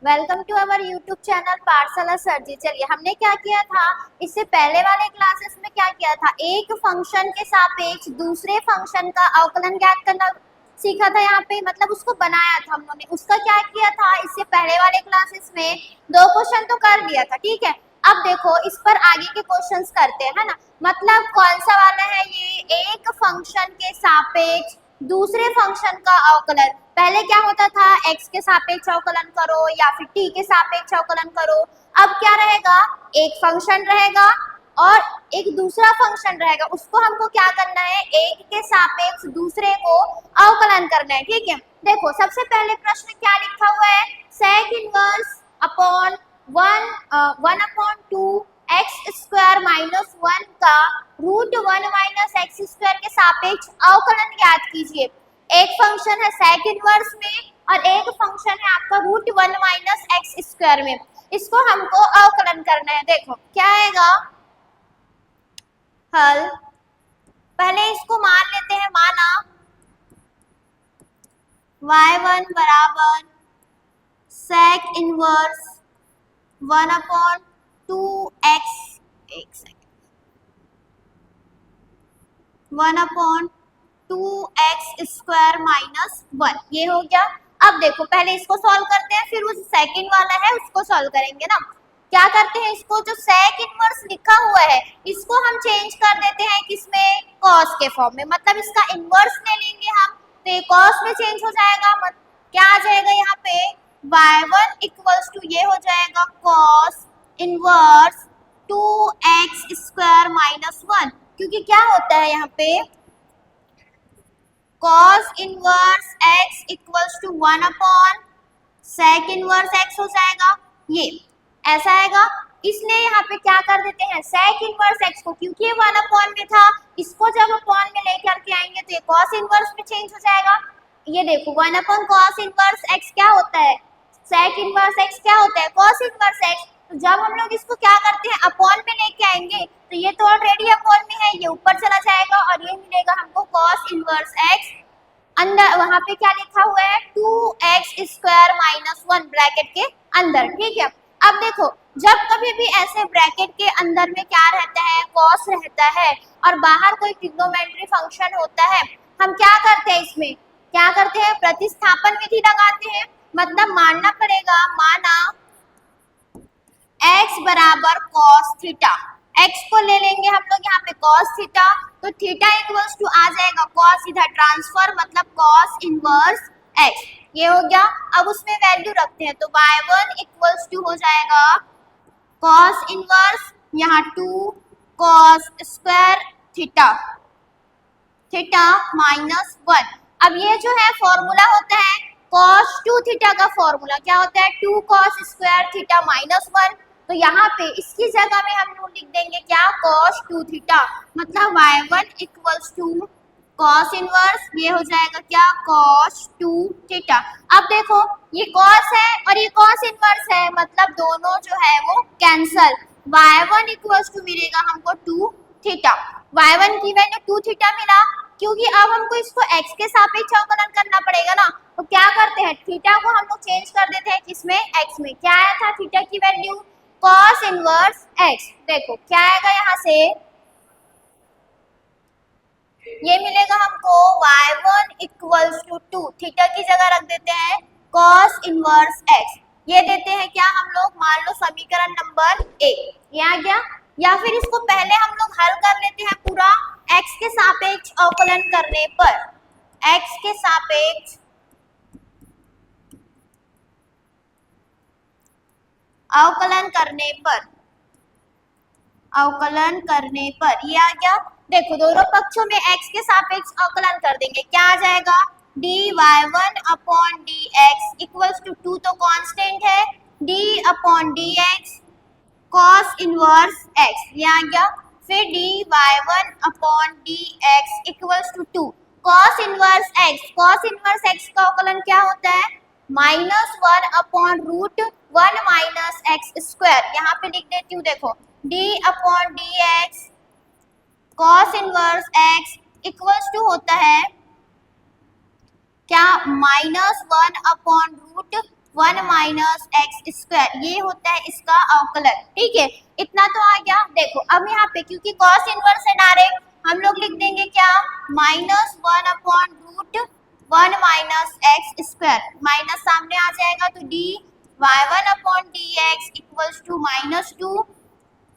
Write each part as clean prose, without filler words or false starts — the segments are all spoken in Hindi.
Welcome to our YouTube channel Pathshala sir ji. चलिए, हमने क्या किया था इससे पहले वाले क्लासेस में, क्या किया था, एक फंक्शन के सापेक्ष दूसरे फंक्शन का अवकलन ज्ञात करना सीखा था। यहाँ पे मतलब उसको बनाया था हम लोगों ने। उसका क्या किया था, इससे पहले वाले क्लासेस में दो क्वेश्चन तो कर लिया था, ठीक है। अब देखो इस पर आगे के क्वेश्चंस करते हैं, है ना। मतलब कौन सा वाला है ये, एक फंक्शन के सापेक्ष दूसरे फंक्शन का अवकलन। पहले क्या होता था, x के सापेक्ष अवकलन करो या फिर t के सापेक्ष अवकलन करो। अब क्या रहेगा, एक फंक्शन रहेगा और एक दूसरा फंक्शन रहेगा, उसको हमको क्या करना है, एक के सापेक्ष दूसरे को अवकलन करना है, ठीक है। देखो सबसे पहले प्रश्न क्या लिखा हुआ है, sec inverse upon one upon two x square minus one का root one minus x square के सापेक्ष अवकलन ज्ञात कीजिए। एक फंक्शन है सेक इनवर्स में और एक फंक्शन है आपका root one minus x square में। इसको हमको अवकलन करना है। देखो क्या आएगा, हल। पहले इसको मान लेते हैं, माना y1 बराबर sec inverse one upon two x, एक second, one upon two x square minus one, ये हो गया। अब देखो पहले इसको सॉल्व करते हैं, फिर उस सेकंड वाला है उसको सॉल्व करेंगे ना। क्या करते हैं, इसको जो सेक इनवर्स लिखा हुआ है इसको हम चेंज कर देते हैं किसमें, कॉस के फॉर्म में। मतलब इसका इनवर्स ले लेंगे हम, तो ये कॉस में चेंज हो जाएगा। क्या आ जाएगा यहाँ पे, y1 इक्वल्स टू ये हो जाएगा cos inverse two x square minus one. क्योंकि क्या होता है यहाँ पे, cos inverse x equals to one upon sec inverse x हो जाएगा, ये ऐसा आएगा। इसलिए यहाँ पे क्या कर देते हैं, सेक इनवर्स x को, क्योंकि ये वन अपॉन में था, इसको जब अपॉन में लेकर के आएंगे तो ये cos इनवर्स में चेंज हो जाएगा। ये देखो one upon cos inverse x क्या होता है, सेक इनवर्स x क्या होता है, cos इनवर्स x। तो जब हम लोग इसको क्या करते हैं, अपॉन में लेके आएंगे तो ये तो ऑलरेडी अपॉन में है, ये ऊपर चला जाएगा और ये मिलेगा हमको cos इनवर्स x। अंदर वहां पे क्या लिखा हुआ है, 2x square minus one bracket के अंदर, ठीक है। अब देखो जब कभी भी ऐसे ब्रैकेट के अंदर में क्या रहता है, cos रहता है और बाहर कोई ट्रिग्नोमेट्री फंक्शन होता है, हम क्या करते हैं, इसमें क्या करते हैं, प्रतिस्थापन विधि लगाते हैं। मतलब मानना पड़ेगा, माना x बराबर cos थीटा, x को ले लेंगे हम लोग यहाँ पे cos थीटा, तो थीटा इक्वल्स टू आ जाएगा cos, इधर ट्रांसफर मतलब cos इनवर्स x, ये हो गया। अब उसमें वैल्यू रखते हैं तो y1 इक्वल्स टू हो जाएगा cos इनवर्स, यहाँ 2 cos square theta, theta minus one. अब ये जो है फॉर्मूला होता है cos 2 थीटा का फॉर्मूला क्या होता है, 2 cos square theta minus one. तो यहाँ पे इसकी जगह में हम लोग लिख देंगे क्या, cos 2 थीटा, मतलब y1 equals to cos inverse, ये हो जाएगा क्या, cos 2 थीटा। अब देखो ये cos है और ये cos इनवर्स है, मतलब दोनों जो है वो कैंसल। y1 इक्वल्स टू मिलेगा हमको 2 थीटा, y1 की वैल्यू 2 थीटा मिला। क्योंकि अब हमको इसको x के सापेक्ष अवकलन करना पड़ेगा ना, तो क्या करते हैं, थीटा को हम लोग चेंज कर देते हैं किसमें, x में। क्या आया था थीटा की वैल्यू, cos इनवर्स x। देखो क्या आएगा यहाँ से, ये मिलेगा हमको y1 इक्वल्स टू 2, थीटा की जगह रख देते हैं cos इनवर्स x। ये देते हैं क्या हम लोग, मान लो समीकरण नंबर 1, ये आ गया। या फिर इसको पहले हम लोग हल कर लेते हैं पूरा, x के सापेक्ष अवकलन करने पर, x के सापेक्ष अवकलन करने पर, अवकलन करने पर ये आ गया। देखो दोनों पक्षों में x के सापेक्ष अवकलन कर देंगे, क्या आ जाएगा, dy1 upon dx equals to 2 तो कांस्टेंट है, d upon dx cos inverse x, ये आ गया। फिर dy1 upon dx equals to 2 cos inverse x, cos inverse x का अवकलन क्या होता है, minus one upon root one minus x square. यहाँ पे लिख देती हूँ, देखो d upon dx cos inverse x equals to होता है क्या, -1 upon root 1 minus x square, ये होता है इसका अवकलन। ठीक है, इतना तो आ गया। देखो अब यहाँ पे क्योंकि कॉस इनवर्स है डायरेक्ट, हम लोग लिख देंगे क्या, minus 1 upon root 1 minus x square, minus सामने आ जाएगा तो d y1 upon d x equals to -2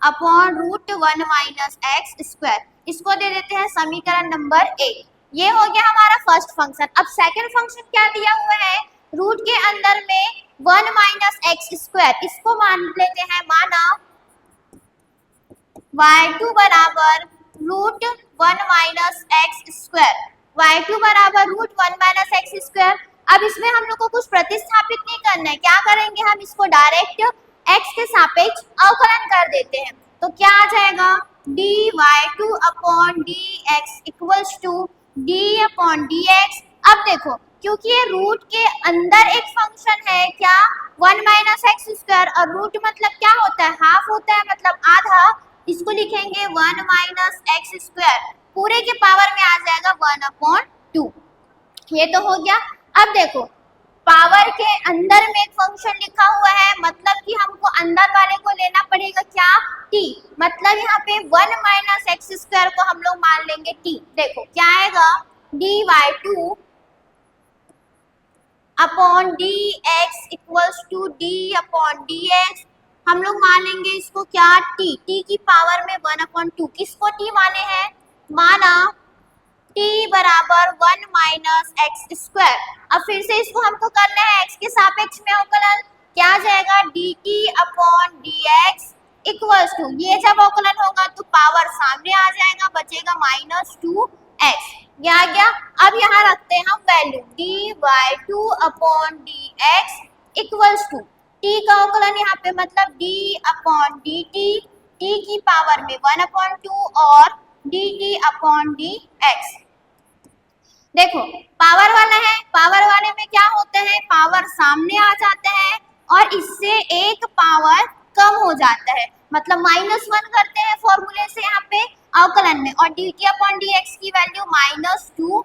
upon root 1 minus x square. इसको दे देते हैं समीकरण नंबर 1। ये हो गया हमारा फर्स्ट फंक्शन। अब सेकंड फंक्शन क्या दिया हुआ है, रूट के अंदर में 1 माइनस एक्स स्क्वायर, इसको मान लेते हैं, माना y2 बराबर root 1 minus x square, y2 बराबर रूट 1 माइनस एक्स स्क्वायर। अब इसमें हम लोग को कुछ प्रतिस्थापित नहीं करना है, क्या करेंगे हम इसको डायरेक्ट x के सापेक्ष अवकलन कर देते हैं। तो क्या आ जाएगा, dy2 upon dx equals to d upon dx। अब देखो क्योंकि ये रूट के अंदर एक फंक्शन है क्या, 1 माइनस एक्स स्क्वायर, और रूट मतलब क्या होता है, हाफ होता है, मतलब आधा। इसको लिखेंगे 1 माइनस एक्स स्क्वायर, पूरे के पावर में आ जाएगा 1 अपॉन 2। ये तो हो गया। अब देखो पावर के अंदर में एक फंक्शन लिखा हुआ है, मतलब कि हमको अंदर वाले को लेना पड़ेगा क्या, t, मतलब यहाँ पे 1 माइनस एक्स स्क्वायर को हम लोग मान लेंगे t। देखो क्या आएगा, dy2 upon dx equals to d upon dx, हम लोग मान लेंगे इसको क्या, t, t की पावर में 1 अपॉन 2। किसको t माने हैं, माना t बराबर 1 माइनस एक्स स्क्वायर। अब फिर से इसको हमको करना है x के सापेक्ष में अवकलन, क्या आ जाएगा, dt upon dx equals to, ये जब अवकलन होगा तो पावर सामने आ जाएगा, बचेगा -2x। ये आ गया। अब यहाँ रखते हैं हम value dy2 upon dx equals to, t का अवकलन यहाँ पे मतलब d अपॉन dt, t की पावर में 1 अपॉन 2 और dt अपॉन dx। देखो पावर वाला है, पावर वाले में क्या होते हैं, पावर सामने आ जाते हैं और इससे एक पावर कम हो जाता है, मतलब -1 करते हैं फॉर्मूले से यहाँ पे अवकलन में, और dt अपॉन dx की वैल्यू -2x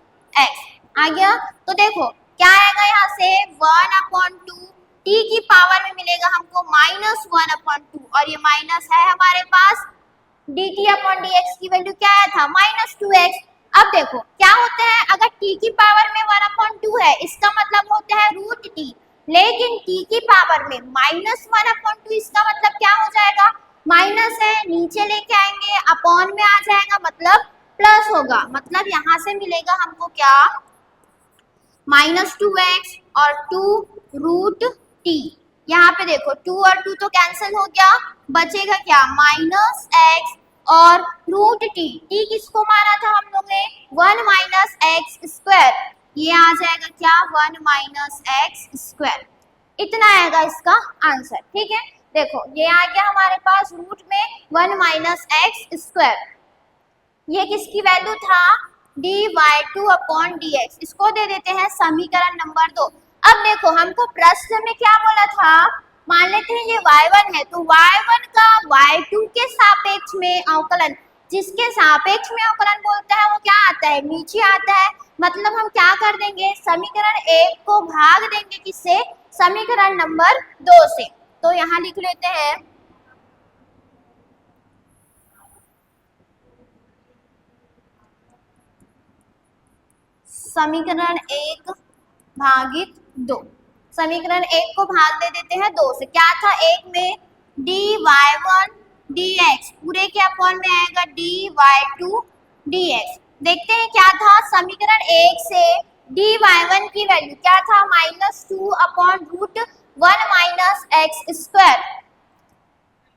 आ गया। तो देखो क्या आएगा यहाँ से, 1 अपॉन 2, t की पावर में मिलेगा हमको -1 अपॉन 2, और ये माइनस है हमारे पास, dt अपॉन dx की वैल्यू क्या आया था, -2x। अब देखो क्या होता है, अगर t की पावर में 1 अपॉन 2 है, इसका मतलब होता है रूट t, लेकिन t की पावर में -1 अपॉन 2, इसका मतलब क्या हो जाएगा, माइनस है, नीचे लेके आएंगे अपॉन में आ जाएगा, मतलब प्लस होगा, मतलब यहाँ से मिलेगा हमको क्या, -2x और 2 रूट t। यहाँ पे देखो 2 और 2 तो कैंसिल हो गया, बचेगा क्या, -x और रूट t। t किसको माना था हम लोग ने, 1 माइनस एक्स स्क्वायर, ये आ जाएगा क्या, 1 माइनस एक्स स्क्वायर। इतना आएगा इसका आंसर। ठीक है, देखो ये आ गया हमारे पास रूट में 1 माइनस एक्स स्क्वायर, ये किसकी वैल्यू था, dy2 अपॉन dx। इसको दे देते हैं समीकरण नंबर 2। अब देखो हमको प्रश्न में क्या बोला था, मान लेते हैं ये y1 है, तो y1 का y2 के सापेक्ष में अवकलन, जिसके सापेक्ष में अवकलन बोलता है वो क्या आता है, नीचे आता है, मतलब हम क्या कर देंगे, समीकरण 1 को भाग देंगे किससे, समीकरण नंबर 2 से। तो यहाँ लिख लेते हैं समीकरण 1 भागित 2, समीकरण 1 को भाग दे देते हैं 2 से। क्या था, 1 में dy1 dx, पूरे के अपॉन में आएगा dy2 dx। देखते हैं क्या था, समीकरण 1 से dy1 की वैल्यू क्या था, -2 upon root 1 minus x square,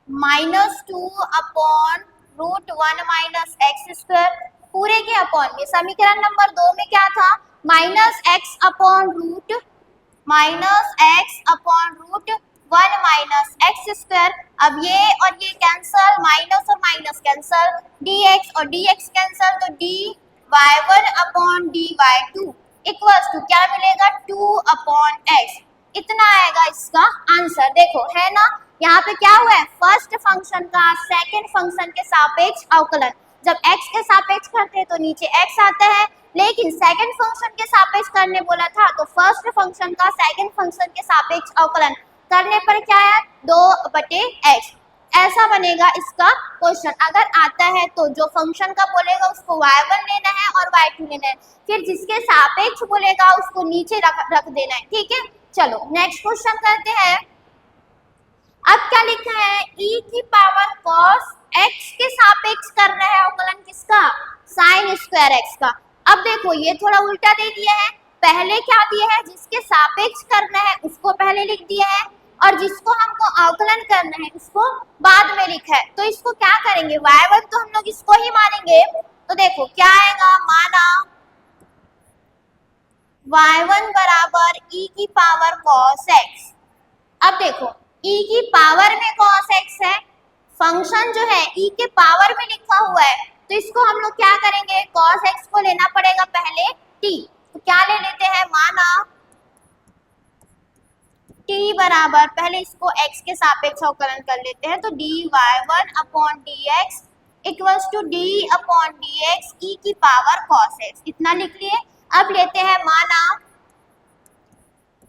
-2 upon root 1 minus x square, पूरे के अपॉन में। समीकरण नंबर 2 में क्या था, -x upon root -1 minus x square. अब ये और ये कैंसल, माइनस और माइनस कैंसल, dx और dx कैंसल, तो dy1 upon dy2 equals to क्या मिलेगा, 2 अपॉन x। इतना आएगा इसका आंसर। देखो है ना, यहाँ पे क्या हुआ है, फर्स्ट फंक्शन का सेकंड फंक्शन के सापेक्ष अवकलन, जब x के सापेक्ष करते हैं तो नीचे x आता है, लेकिन सेकंड फंक्शन के सापेक्ष करने बोला था तो फर्स्ट फंक्शन का सेकंड फंक्शन के सापेक्ष अवकलन करने पर क्या है 2/x ऐसा बनेगा इसका क्वेश्चन। अगर आता है तो जो फंक्शन का बोलेगा उसको y1 लेना है और y2 लेना है, फिर जिसके सापेक्ष बोलेगा उसको नीचे रख देना है, ठीक है। चलो नेक्स्ट क्वेश्चन करते हैं। अब क्या लिखा है e की पावर cos x के सापेक्ष करना है अवकलन किसका sin स्क्वायर x का। अब देखो ये थोड़ा उल्टा दे दिया है, पहले क्या दिया है जिसके सापेक्ष करना है उसको पहले लिख दिया है और जिसको हमको अवकलन करना है उसको बाद में लिखा है। तो इसको क्या करेंगे y1 तो हम लोग इसको ही मानेंगे, तो देखो क्या आएगा माना y1 बराबर e की पावर cos x। अब देखो e की पावर में cos x है, फंक्शन जो है e के पावर में लिखा हुआ है, तो इसको हम लोग क्या करेंगे cos x को लेना पड़ेगा पहले t। तो क्या ले लेते हैं माना t बराबर पहले इसको x के सापेक्ष अवकलन कर लेते हैं, तो dy1 upon dx equals to d upon dx e की पावर cos x इतना लिख लिए। अब लेते हैं माना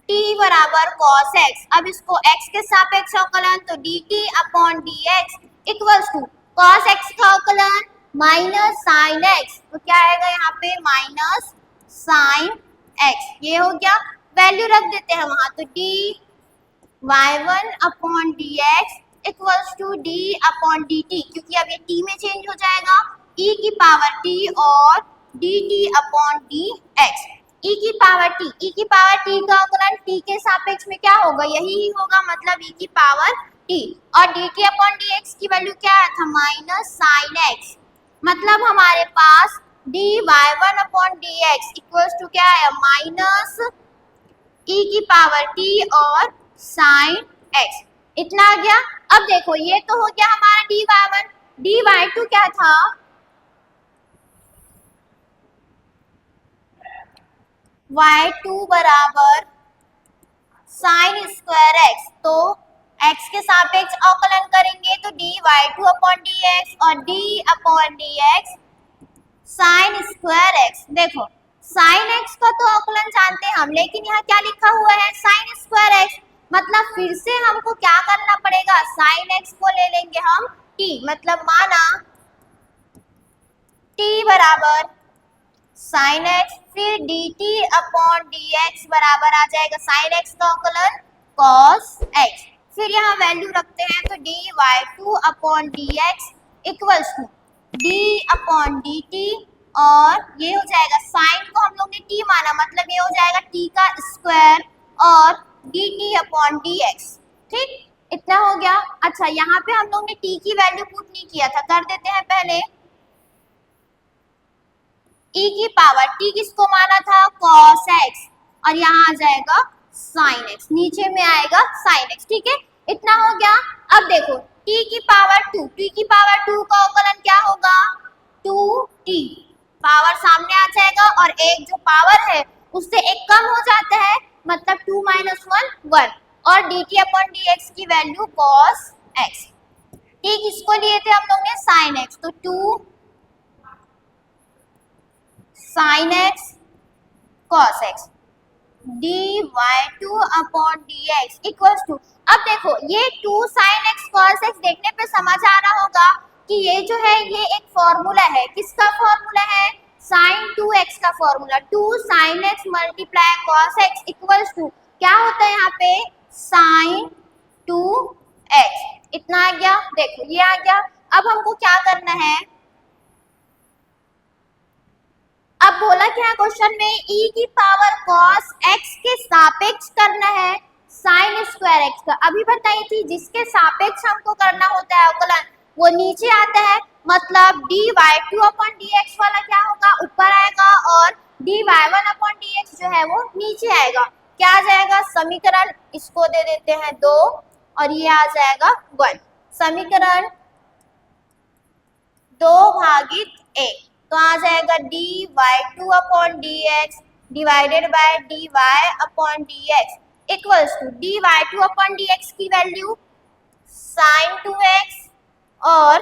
t बराबर cos x, अब इसको x के सापेक्ष अवकलन तो dt upon dx equals to cos x का अवकलन माइनस sin x, तो क्या आएगा यहाँ पे माइनस sin x। ये हो गया, वैल्यू रख देते हैं वहां, तो dy1 upon dx equals to d upon dt, क्योंकि अब ये t में चेंज हो जाएगा e की पावर t और dt अपॉन dx e की पावर t का अवकलन t के सापेक्ष में क्या होगा यही होगा, मतलब e की पावर t और dt अपॉन dx की वैल्यू क्या था माइनस sin x, मतलब हमारे पास dy1 upon dx equals to क्या है माइनस e की पावर t और sin x इतना आ गया। अब देखो ये तो हो गया हमारा dy1, dy2 क्या था y2 बराबर sin स्क्वायर x, तो x के सापेक्ष अवकलन करेंगे तो dy2 अपॉन dx और d upon dx sin square x। देखो sin x का तो अवकलन जानते हैं हम, लेकिन यहाँ क्या लिखा हुआ है sin स्क्वायर x, मतलब फिर से हमको क्या करना पड़ेगा sin x को ले लेंगे हम t, मतलब माना t बराबर sin x फिर dt अपॉन dx बराबर आ जाएगा sin x का अवकलन cos x, फिर यहाँ वैल्यू रखते हैं तो dy2 upon dx equals to d upon dt और ये हो जाएगा साइन को हम लोग ने t माना, मतलब ये हो जाएगा t का स्क्वायर और dt अपॉन dx, ठीक इतना हो गया। अच्छा यहाँ पे हम लोग ने t की वैल्यू पुट नहीं किया था, कर देते हैं पहले e की पावर t किसको माना था cos x और यहाँ आ जाएगा sin x, नीचे में आएगा sin x, ठीक है इतना हो गया। अब देखो t की पावर 2 का अवकलन क्या होगा 2t, पावर सामने आ जाएगा और एक जो पावर है उससे एक कम हो जाता है, मतलब 2 - 1 1 और dt अपॉन dx की वैल्यू cos x, ठीक इसको लिए थे हम लोग ने sin x, तो 2 sin x cos x dy2 upon dx equals to, अब देखो ये 2 sin x cos x देखने पे समझ आ रहा होगा कि ये जो है ये एक फॉर्मूला है, किसका फॉर्मूला है sin 2x का formula, 2 sin x multiply cos x equals to क्या होता है यहाँ पे sin 2x इतना आ गया। देखो ये आ गया, अब हमको क्या करना है, अब बोला क्या क्वेश्चन में e की पावर cos x के सापेक्ष करना है sin स्क्वायर x का। अभी बताई थी जिसके सापेक्ष हमको करना होता है अवकलन वो नीचे आता है, मतलब dy2 अपॉन dx वाला क्या होगा ऊपर आएगा और dy1 अपॉन dx जो है वो नीचे आएगा। क्या आ जाएगा समीकरण, इसको दे देते हैं 2 और ये आ जाएगा 1, समीकरण 2/1 तो आ जाएगा dy2 upon dx divided by dy upon dx equals to dy2 upon dx की वैल्यू sin 2x और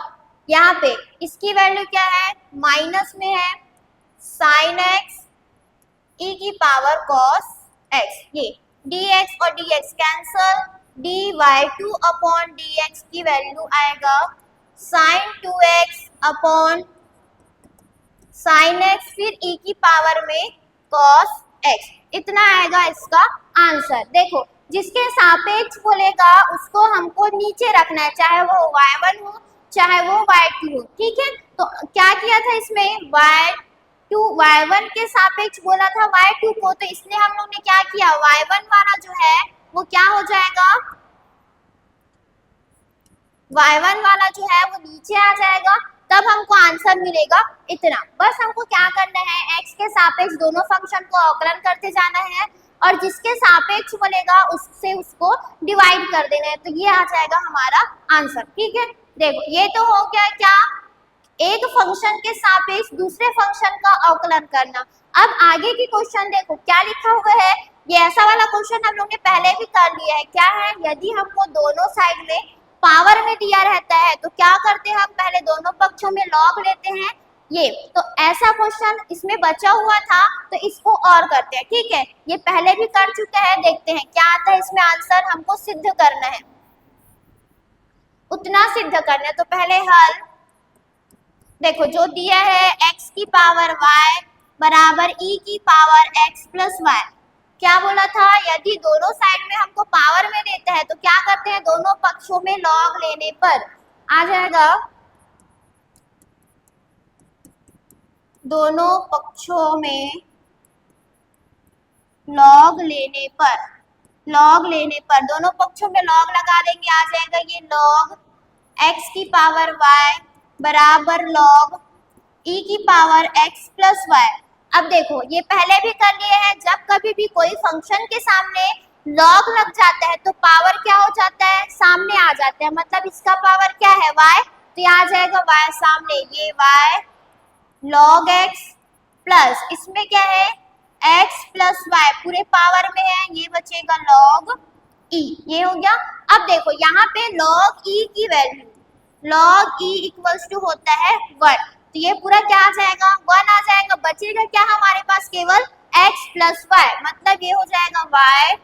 यहाँ पे इसकी वैल्यू क्या है, माइनस में है साइन एक्स ई की पावर कॉस एक्स, ये dx और dx कैंसल, dy2 अपॉन dx की वैल्यू आएगा sine 2x upon sine x, फिर e की पावर में cos x, इतना आएगा इसका आंसर। देखो जिसके सापेक्ष बोलेगा उसको हमको नीचे रखना है, चाहे वो y1 हो चाहे वो y2 हो, ठीक है। तो क्या किया था इसमें, y1 के सापेक्ष बोला था y2 को, तो इसलिए हम लोग ने क्या किया, y1 वाला जो है वो क्या हो जाएगा, y1 वाला जो है वो नीचे आ जाएगा, तब हमको आंसर मिलेगा इतना। बस हमको क्या करना है, x के सापेक्ष दोनों फंक्शन को अवकलन करते जाना है और जिसके सापेक्ष बोलेगा उससे उसको डिवाइड कर देना है, तो ये आ जाएगा हमारा आंसर, ठीक है। देखो ये तो हो गया क्या, एक फंक्शन के सापेक्ष दूसरे फंक्शन का अवकलन करना। अब आगे की क्वेश्चन देखो क्या लिखा हुआ है, ये ऐसा वाला क्वेश्चन हम लोग ने पहले भी कर लिया है। क्या है, यदि हमको दोनों साइड में पावर में दिया रहता है तो क्या करते हैं, हम पहले दोनों पक्षों में लॉग लेते हैं। ये तो ऐसा क्वेश्चन इसमें बचा हुआ था, तो इसको और करते हैं, ठीक है। ये पहले भी कर चुके हैं, देखते हैं क्या आता है इसमें आंसर, हमको सिद्ध करना है, उतना सिद्ध करना है। तो पहले हल देखो, जो दिया है x की पावर y बराबर e की पावर x प्लस y, क्या बोला था, यदि दोनों साइड में हमको पावर में देता है तो क्या करते हैं, दोनों पक्षों में लॉग लेने पर आ जाएगा, दोनों पक्षों में लॉग लेने पर, दोनों पक्षों में लॉग लगा देंगे, आ जाएगा ये लॉग x की पावर y बराबर लॉग e की पावर x प्लस y। अब देखो ये पहले भी कर लिए हैं, जब कभी भी कोई फंक्शन के सामने लॉग लग जाता है तो पावर क्या हो जाता है, सामने आ जाता है, मतलब इसका पावर क्या है y, तो ये आ जाएगा y सामने, ये y log x प्लस इसमें क्या है x प्लस y पूरे पावर में है, ये बचेगा log e, ये हो गया। अब देखो यहाँ पे log e की value, log e equals to होता है 1, तो ये पूरा क्या आ जाएगा, 1 आ जाएगा, बचेगा क्या हमारे पास केवल x प्लस y, मतलब ये हो जाएगा y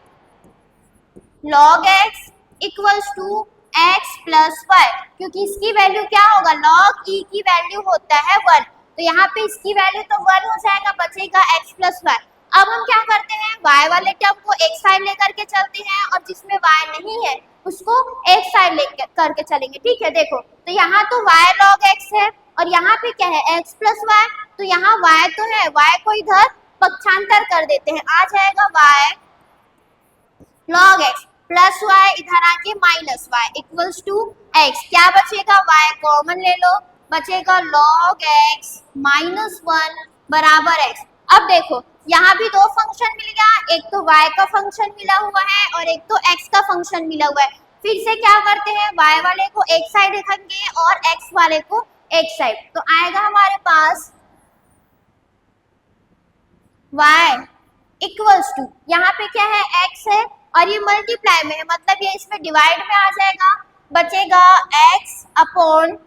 log x equals to x plus y, क्योंकि इसकी वैल्यू क्या होगा, log e की वैल्यू होता है 1, तो यहाँ पे इसकी वैल्यू तो 1 हो जाएगा, बचेगा x प्लस y। अब हम क्या करते हैं, y वाले टर्म को एक साइड लेकर के चलते हैं और जिसमें y नहीं है उसको एक साइड लेकर करके चलेंगे, ठीक है। देखो तो यहाँ तो y log x है और यहाँ पे क्या है x प्लस y, तो यहाँ y तो है, y को इधर पक्षांतर कर देते हैं, आ जाएगा y log x plus y इधर आके minus y equals to x, क्या बचेगा, y कॉमन ले लो, बचेगा log x माइनस 1 बराबर x। अब देखो यहाँ भी दो फंक्शन मिल गया, एक तो y का फंक्शन मिला हुआ है और एक तो x का फंक्शन मिला हुआ है। फिर से क्या करते हैं, y वाले को एक साइड रखेंगे और x वाले को एक साइड, तो आएगा हमारे पास y इक्वल्स टू, यहाँ पे क्या है x है और ये मल्टीप्लाई में है, मतलब ये इसमें डिवाइड में आ जाएगा, बचेगा x upon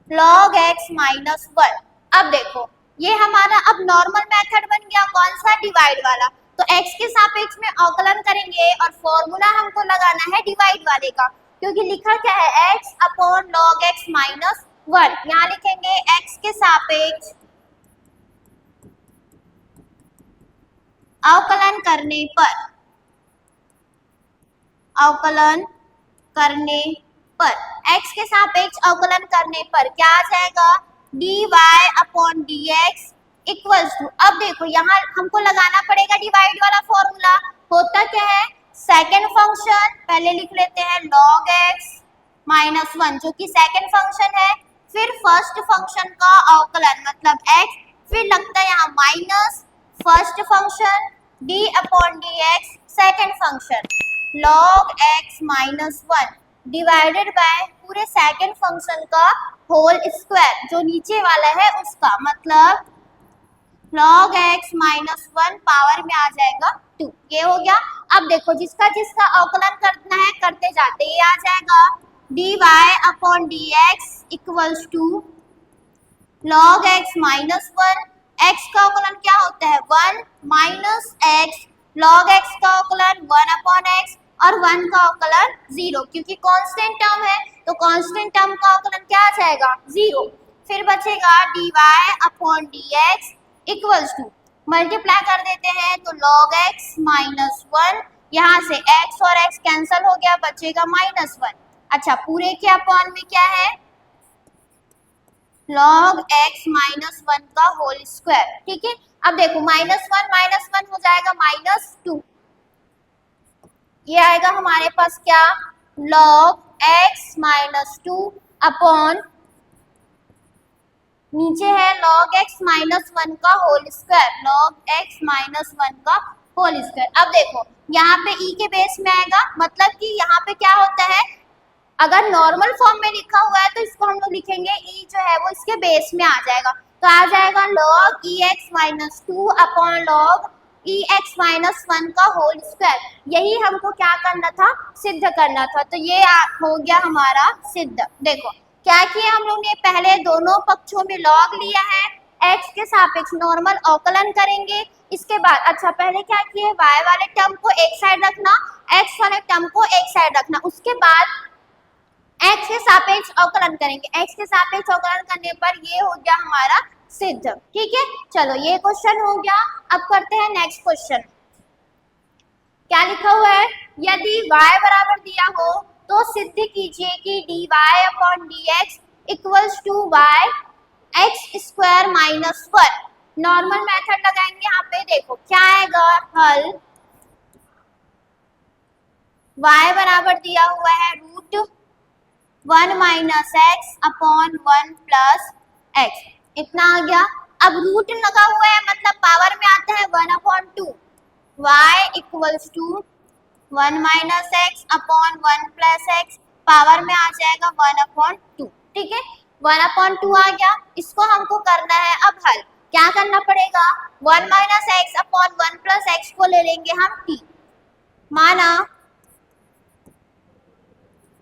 log x minus 1। अब देखो ये हमारा अब नॉर्मल मेथड बन गया, कौन सा, डिवाइड वाला, तो x के सापेक्ष में अवकलन करेंगे और फॉर्मूला हमको लगाना है डिवाइड वाले का, क्योंकि लिखा क्या है x upon log x minus 1, यहाँ लिखेंगे x के सापेक्ष अवकलन करने पर, x के सापेक्ष अवकलन करने पर क्या आ जाएगा, dy upon dx equals to, अब देखो यहाँ हमको लगाना पड़ेगा डिवाइड वाला फॉर्मूला, होता क्या है, सेकेंड फंक्शन पहले लिख लेते हैं log x माइनस 1 जो कि सेकेंड फंक्शन है, फिर फर्स्ट फंक्शन का अवकलन मतलब x, फिर लगता है यहाँ minus first function d upon dx second function log x minus 1 divided by पूरे सेकेंड फंक्शन का होल स्क्वायर, जो नीचे वाला है उसका, मतलब log x माइनस 1 पावर में आ जाएगा 2, ये हो गया। अब देखो जिसका जिसका अवकलन करना है करते जाते, ये आ जाएगा d y upon d x equals to log x minus one, x का अवकलन क्या होता है 1 माइनस एक्स, log x का अवकलन 1 अपॉन एक्स और 1 का अवकलन 0, क्योंकि कांस्टेंट टर्म है तो कांस्टेंट टर्म का अवकलन क्या आ जाएगा 0। फिर बचेगा dy upon dx equals to, multiply कर देते हैं तो log x माइनस वन, यहाँ से x और x कैंसिल हो गया, बचेगा माइनस वन। अच्छा, पूरे के अपॉन में क्या है log x माइनस वन का होल स्क्वायर। ठीक है, अब देखो माइनस वन हो जाएगा माइनस टू, ये आएगा हमारे पास क्या log x minus two upon नीचे है log x माइनस वन का whole square, log x minus one का होल स्क्वायर। अब देखो यहाँ पे e के बेस में आएगा, मतलब कि यहाँ पे क्या होता है, अगर नॉर्मल फॉर्म में लिखा हुआ है तो इसको हम लोग लिखेंगे e जो है वो इसके बेस में आ जाएगा, तो आ जाएगा log ex minus two upon log ex minus one का होल स्क्वायर। यही हमको क्या करना था, सिद्ध करना था, तो ये हो गया हमारा सिद्ध। देखो क्या किया हम लोग ने, पहले दोनों पक्षों में log लिया है, x के सापेक्ष नॉर्मल अवकलन करेंगे, इसके बाद अच्छा पहले क्या किए y वाले टर्म को एक साइड रखना, x वाले टर्म को एक साइड रखना, उसके बाद x के सापेक्ष अवकलन करेंगे, x के सापेक्ष अवकलन करने पर ये हो गया हमारा सिद्ध। ठीक है, चलो ये क्वेश्चन हो गया। अब करते हैं नेक्स्ट क्वेश्चन। क्या लिखा हुआ है, यदि y बराबर दिया हो तो सिद्ध कीजिए कि dy upon dx equals to y x square minus one. Normal method लगाएंगे, यहाँ पे देखो क्या आएगा हल, y बराबर दिया हुआ है root one minus x upon one plus x, इतना आ गया। अब रूट लगा हुआ है मतलब पावर में आता है one upon two, y equals to one minus x upon one plus x, power में आ जाएगा वन अपॉन टू। ठीक है, वन अपॉन टू आ गया, इसको हमको करना है अब हल। क्या करना पड़ेगा, one minus x upon one plus x को ले लेंगे हम टी, माना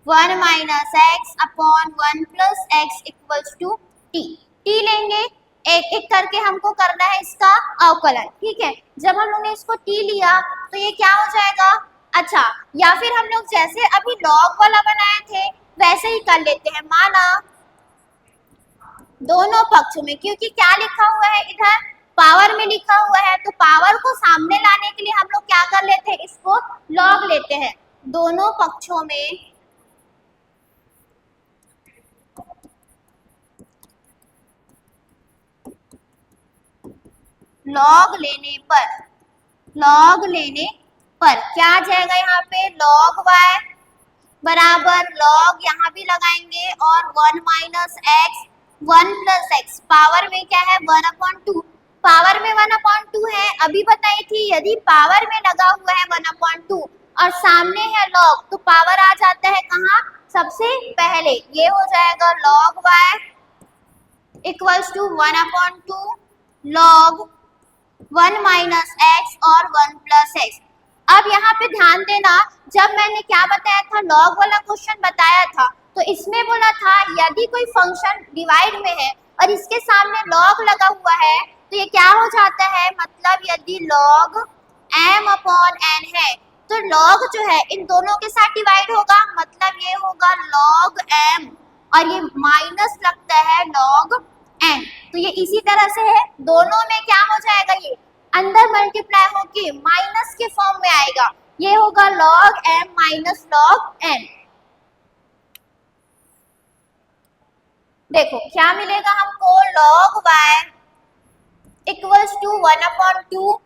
one minus x upon one plus x equals to T, T लेंगे, एक एक करके हमको करना है इसका अवकलन। ठीक है, जब हम लोग ने इसको टी लिया तो ये क्या हो जाएगा, अच्छा या फिर हम लोग जैसे अभी लॉग वाला बनाए थे वैसे ही कर लेते हैं, माना दोनों पक्षों में, क्योंकि क्या लिखा हुआ है इधर पावर में लिखा हुआ है, तो पावर को सामने लाने के लिए हम लोग क्या कर लेते हैं, इसको लॉग लेते हैं। दोनों पक्षों में लॉग लेने पर क्या आ जाएगा, यहाँ पे log y बराबर log यहाँ भी लगाएंगे और one minus x one plus x, power में क्या है वन अपॉन टू, पावर में वन अपॉन टू है, अभी बताई थी यदि पावर में लगा हुआ है वन अपॉन टू और सामने है log तो पावर आ जाता है कहाँ, सबसे पहले ये हो जाएगा log y equals to one upon two log one minus x और वन प्लस एक्स। अब यहाँ पे ध्यान देना, जब मैंने क्या बताया था, लॉग वाला क्वेश्चन बताया था, तो इसमें बोला था यदि कोई फंक्शन डिवाइड में है और इसके सामने लॉग लगा हुआ है तो ये क्या हो जाता है, मतलब यदि लॉग m अपॉन n है तो लॉग जो है इन दोनों के साथ डिवाइड होगा, मतलब ये होगा log m और ये माइनस लगता है log n, तो ये इसी तरह से है, दोनों में क्या हो जाएगा, ये अंदर मल्टीप्लाई होके माइनस के फॉर्म में आएगा, ये होगा log m minus log n। देखो क्या मिलेगा हमको, log y equals to one upon two,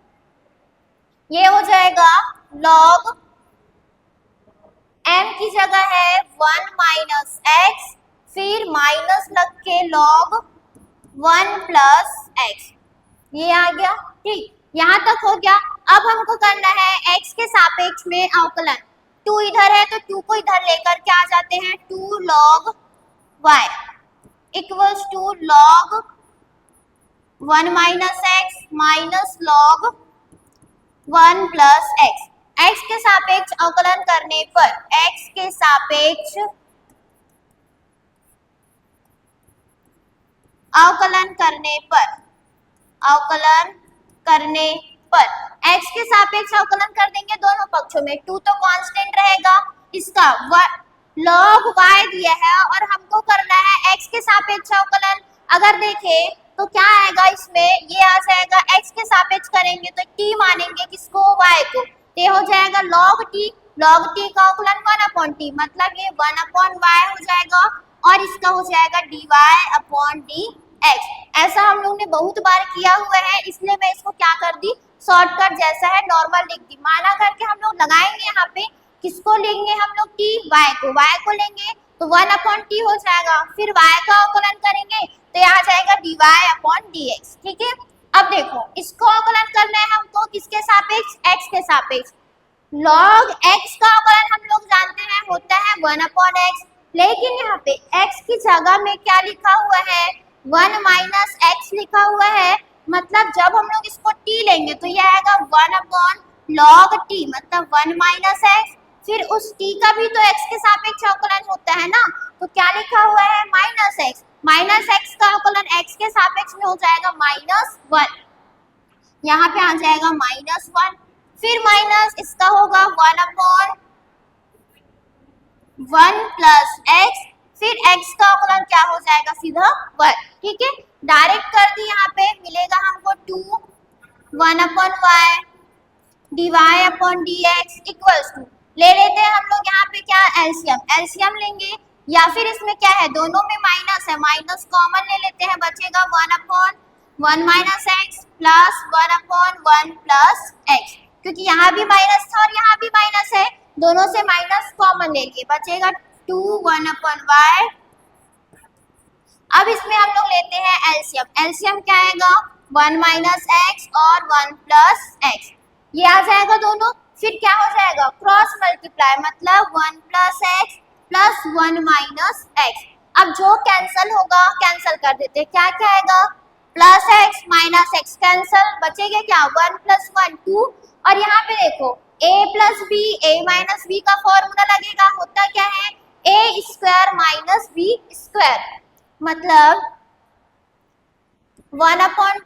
ये हो जाएगा log m की जगह है वन माइनस एक्स, फिर माइनस लग के log वन प्लस एक्स, ये आ गया। ठीक, यहाँ तक हो गया। अब हमको करना है x के सापेक्ष में अवकलन, टू इधर है तो टू को इधर लेकर के आ जाते हैं, two log y equals to log one minus x minus log one plus x. x के सापेक्ष अवकलन करने पर x के सापेक्ष अवकलन करने पर, अवकलन करने पर x के सापेक्ष अवकलन कर देंगे दोनों पक्षों में। 2 तो कांस्टेंट रहेगा, इसका log y दिया है और हमको करना है x के सापेक्ष अवकलन। अगर देखें तो क्या आएगा इसमें, ये आ जाएगा x के सापेक्ष करेंगे तो t मानेंगे किसको, y को, ये हो जाएगा log t। log t का अवकलन 1/t, मतलब ये 1/y हो जाएगा और इसका हो जाएगा dy/dx। ऐसा हम लोग ने बहुत बार किया हुआ है, इसलिए मैं इसको क्या कर दी, शॉर्टकट जैसा है नॉर्मल लिख दी। माना करके हम लोग लगाएंगे यहाँ पे, किसको लेंगे हम लोग, t, y को लेंगे तो 1/t हो जाएगा। फिर y का अवकलन करेंगे तो यहाँ जाएगा dy/dx। ठीक है, अब देखो इसको अवकलन करना है हमको किसके सापेक्ष, x के सापेक्ष। log x का अवकलन हम लोग जानते हैं होता है 1/x, लेकिन यहाँ पे x की जगह में क्या लिखा हुआ है, 1 - x लिखा हुआ है। मतलब जब हम लोग इसको t लेंगे तो यह आएगा 1/log t, मतलब 1 - x। फिर उस t का भी तो x के सापेक्ष अवकलन होता है ना, तो क्या लिखा हुआ है, -x। -x का अवकलन x के सापेक्ष में हो जाएगा -1, यहाँ पे आ जाएगा -1। फिर माइनस इसका होगा 1/1 + x, फिर x का अवकलन क्या हो जाएगा, सीधा 1। ठीक है, डायरेक्ट कर दी, यहाँ पे मिलेगा हमको 2 1/y dy/dx इक्वल्स टू, ले लेते हैं हम लोग यहाँ पे क्या, एलसीएम लेंगे, या फिर इसमें क्या है, दोनों में माइनस है, माइनस कॉमन ले लेते हैं, बचेगा 1/1 - x प्लस 1/1 + x, क्योंकि यहाँ भी माइनस था और यहाँ भी माइनस है, दोनों से माइनस कॉमन लेंगे, बचेगा 2 1/y। अब इसमें हम लोग लेते हैं एलसीएम क्या आएगा, 1 - x और 1 + x, ये आ जाएगा दोनों। फिर क्या हो जाएगा, क्रॉस मल्टीप्लाई, मतलब 1 + x प्लस 1 - x। अब जो कैंसल होगा कैंसल कर देते हैं, क्या क्या आएगा, +x -x कैंसल, बचेगा क्या, 1 + 1 2। और यहाँ पे देखो a + b a - b का फॉर्मूला लगेगा, होता क्या है, a² - b², मतलब 1/2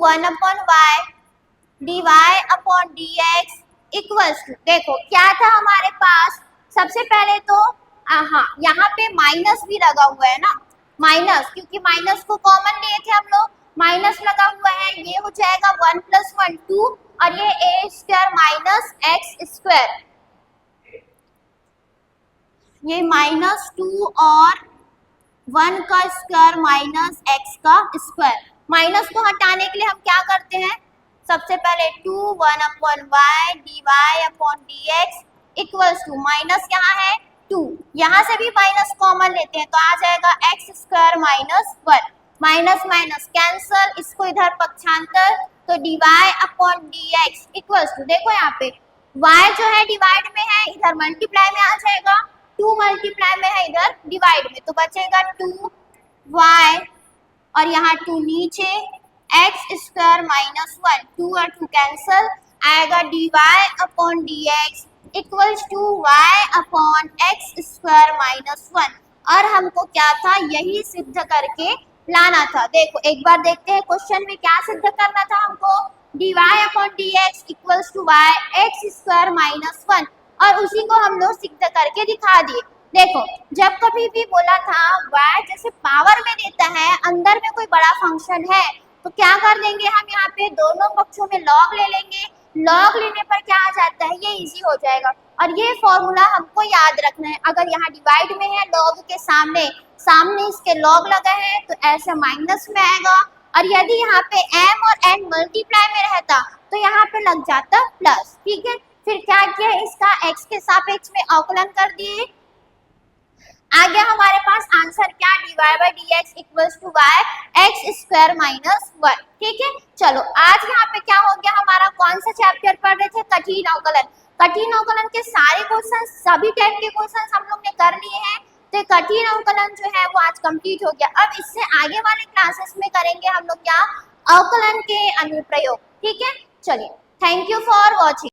1/y dy/dx इक्वल्स टू, देखो क्या था हमारे पास, सबसे पहले तो हाँ यहाँ पे माइनस भी लगा हुआ है ना, माइनस, क्योंकि माइनस को कॉमन लिए थे हम लोग, माइनस लगा हुआ है, ये हो जाएगा 1 + 1 2 और ये a² - x², ये -2 और 1 का स्क्वायर -x का स्क्वायर। माइनस को हटाने के लिए हम क्या करते हैं, सबसे पहले 2 1/y dy/dx equals to, minus यहाँ है 2, यहाँ से भी माइनस कॉमन लेते हैं तो आ जाएगा x² - 1, माइनस माइनस कैंसल, इसको इधर पक्षांतर, तो dy/dx इक्वल्स टू, देखो यहाँ पे y जो है डिवाइड में है, इधर मल्टीप्लाई में आ जाएगा, 2 मल्टीप्लाई में है, इधर डिवाइड में, तो बचेगा 2y और यहाँ 2 नीचे, x² - 1, 2 और 2 कैंसल, आएगा dy/dx इक्वल्स टू y/x² - 1। और हमको क्या था, यही सिद्ध करके लाना था। देखो एक बार देखते हैं क्वेश्चन में क्या सिद्ध करना था हमको, dy/dx इक्वल्स टू y/x² - 1, और उसी को हम लोग सिद्ध करके दिखा दिए। देखो जब कभी भी बोला था y जैसे पावर में देता है, अंदर में कोई बड़ा फंक्शन है, तो क्या कर देंगे हम, यहाँ पे दोनों पक्षों में log ले लेंगे, log लेने पर क्या आ जाता है, ये इजी हो जाएगा। और ये फॉर्मूला हमको याद रखना है, अगर यहाँ डिवाइड में है log के सामने इसके log लगा है तो ऐसे माइनस में आएगा, और यदि यहाँ पे m और n मल्टीप्लाई में रहता तो यहाँ पे लग जाता प्लस। ठीक है, फिर क्या किया, इसका x के सापेक्ष में अवकलन कर दिए, आ गया हमारे पास आंसर क्या, dy/dx इक्वल्स टू y/x² - 1। ठीक है, चलो आज यहाँ पे क्या हो गया, हमारा कौन सा चैप्टर पढ़ रहे थे, कठिन अवकलन। कठिन अवकलन के सारे क्वेश्चन, सभी टाइप के क्वेश्चन हम लोग ने कर लिए हैं, तो कठिन अवकलन जो है वो आज कंप्लीट हो गया। अब इससे आगे वाले क्लासेस में करेंगे हम लोग क्या, अवकलन के अनुप्रयोग। ठीक है, चलिए, थैंक यू फॉर वॉचिंग।